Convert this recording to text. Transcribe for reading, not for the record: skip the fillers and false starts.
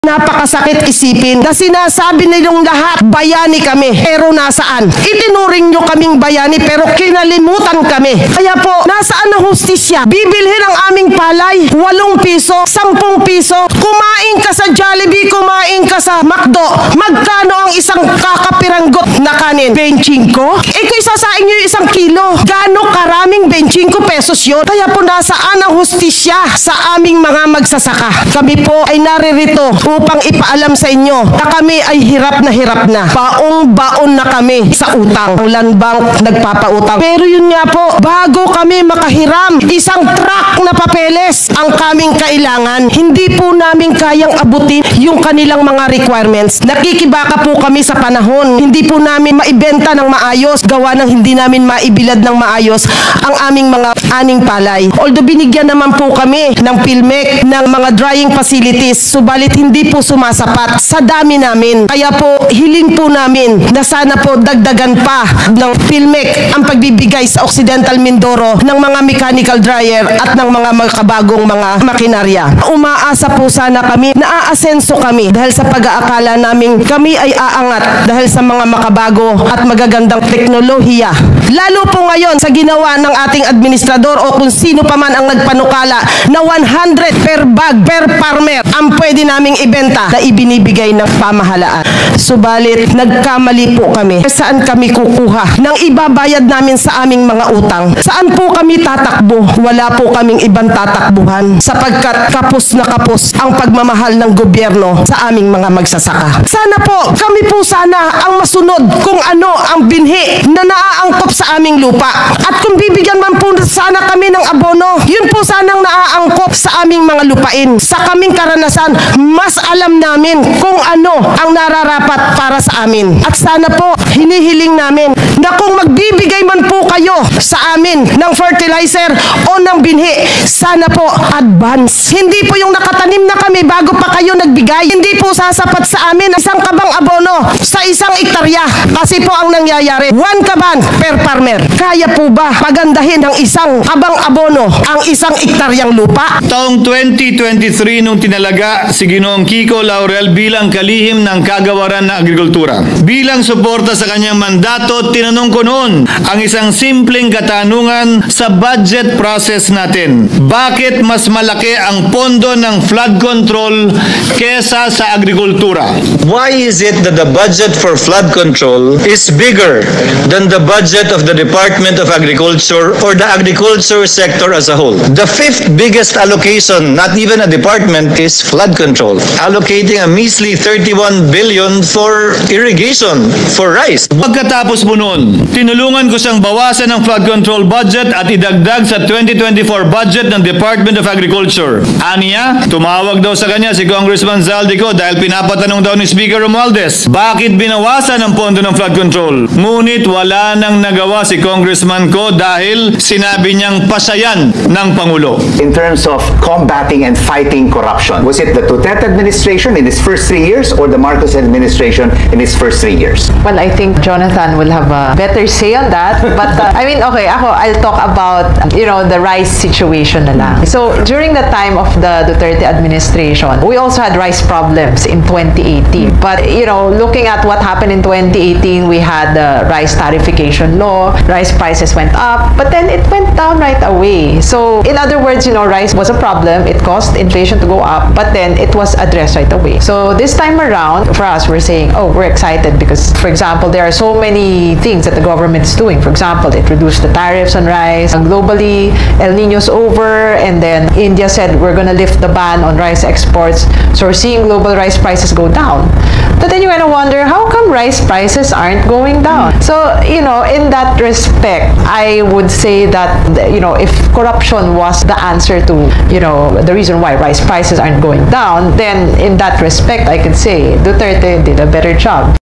Napakasakit isipin na sinasabi nilang lahat, bayani kami, pero nasaan? Itinuring nyo kaming bayani, pero kinalimutan kami. Kaya po, nasaan ang hustisya? Bibilhin ang aming palay, 8 piso, 10 piso. Kumain ka sa Jollibee, kumain ka sa McDo. Magkano ang isang kakapiranggot na kanin? 25? Kung isasain nyo yung 1 kilo, gaano karaming 25 pesos yun? Kaya po, nasaan ang hustisya sa aming mga magsasaka? Kami po ay naririto upang ipaalam sa inyo na kami ay hirap na. Baong-baon na kami sa utang. Ang land bank nagpapautang. Pero yun nga po, bago kami makahiram, 1 truck na papeles ang kaming kailangan. Hindi po namin kayang abutin yung kanilang mga requirements. Nakikibaka po kami sa panahon. Hindi po namin maibenta ng maayos. Gawa ng hindi namin maibilad ng maayos ang aming mga aning palay. Although binigyan naman po kami ng PhilMec, ng mga drying facilities, subalit hindi po sumasapat sa dami namin. Kaya po, hiling po namin na sana po dagdagan pa ng PhilMec ang pagbibigay sa Occidental Mindoro ng mga mechanical dryer at ng mga makabagong mga makinarya. Umaasa po sana kami, naaasenso kami dahil sa pag-aakala namin kami ay aangat dahil sa mga makabago at magagandang teknolohiya. Lalo po ngayon sa ginawa ng ating administrador o kung sino pa man ang nagpanukala na 100 per bag, per farmer ang pwede naming ibenta na ibinibigay ng pamahalaan. Subalit, nagkamali po kami. Saan kami kukuha ng ibabayad namin sa aming mga utang? Saan po kami tatakbo? Wala po kaming ibang tatakbuhan sapagkat kapos na kapos ang pagmamahal ng gobyerno sa aming mga magsasaka. Sana po, kami po sana ang masunod kung ano ang binhi na naaangkop sa aming lupa. At kung bibigyan man po sana kami ng abono, yun po sanang naaangkop sa aming mga lupain. Sa kaming karanasan, mas alam namin kung ano ang nararapat para sa amin. At sana po, hinihiling namin na kung magbibigay man po kayo sa amin ng fertilizer o ng binhi, sana po advance. Hindi po yung nakatanim na kami bago pa kayo nagbigay. Hindi po sasapat sa amin 1 kabang abono sa 1 hektarya. Kasi po ang nangyayari, 1 kaban per farmer. Kaya po ba pagandahin ng 1 kabang abono ang 1 hektaryang lupa? Taong 2023 nung tinalaga si Ginoong Kiko Laurel bilang kalihim ng kagawaran ng agrikultura. Bilang suporta sa kanyang mandato, tinanong ko noon ang isang simpleng katanungan sa budget process natin. Bakit mas malaki ang pondo ng flood control kesa sa agrikultura? Why is it that the budget for flood control is bigger than the budget of the Department of Agriculture or the agriculture sector as a whole? The 5th biggest allocation, not even a department, is flood control, allocating a measly 31 billion for irrigation, for rice. Pagkatapos mo noon, tinulungan ko siyang bawasan ng flood control budget at idagdag sa 2024 budget ng Department of Agriculture. Aniya, tumawag daw sa kanya si Congressman Zaldico dahil pinapatanong daw ni Speaker Romualdez, bakit binawasan ang pondo ng flood control? Ngunit wala nang nagawa si Congressman ko dahil sinabi niyang pasayan ng Pangulo. In terms of combating and fighting corruption, was it the Duterte administration in its first 3 years or the Marcos administration in its first 3 years? Well, I think Jonathan will have a better say on that. But I mean, okay, I'll talk about, the rice situation na lang. So, during the time of the Duterte administration, we also had rice problems in 2018. But, looking at what happened in 2018, we had the rice tariffication law, rice prices went up, but then it went down right away. So, in other words, rice was a problem. It caused inflation to go up, but then it was addressed right away. So, this time around, for us, we're saying, oh, we're excited because, for example, there are so many things that the government is doing. For example, it reduced the tariffs on rice. Globally, El Niño's over, and then India said we're going to lift the ban on rice exports. So we're seeing global rice prices go down. But then you kind of wonder, how come rice prices aren't going down? So, in that respect, I would say that, if corruption was the answer to, the reason why rice prices aren't going down, then in that respect, I could say Duterte did a better job.